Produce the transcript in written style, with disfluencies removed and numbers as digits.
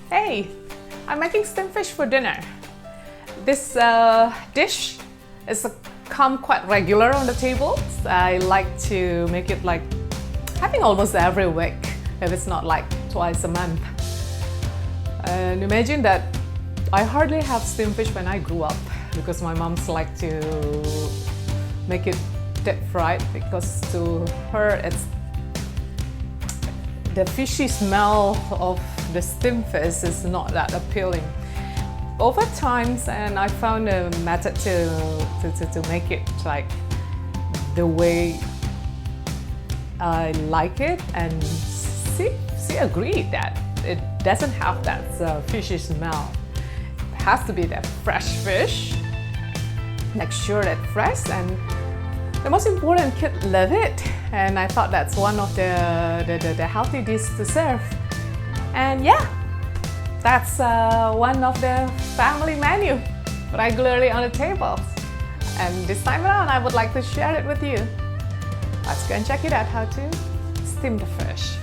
Hey, I'm making steamed fish for dinner. This dish is come quite regular on the table. I like to make it like having almost every week, if it's not like twice a month. And imagine that I hardly have steamed fish when I grew up because my mom's like to make it deep fried because to her it's the fishy smell of the steamed fish is not that appealing. Over time, and I found a method to make it like the way I like it, and she agreed that it doesn't have that fishy smell. It has to be that fresh fish. Make sure that fresh, and the most important, kids love it. And I thought that's one of the healthy dishes to serve. And yeah, that's one of the family menu regularly on the table. And this time around, I would like to share it with you. Let's go and check it out how to steam the fish.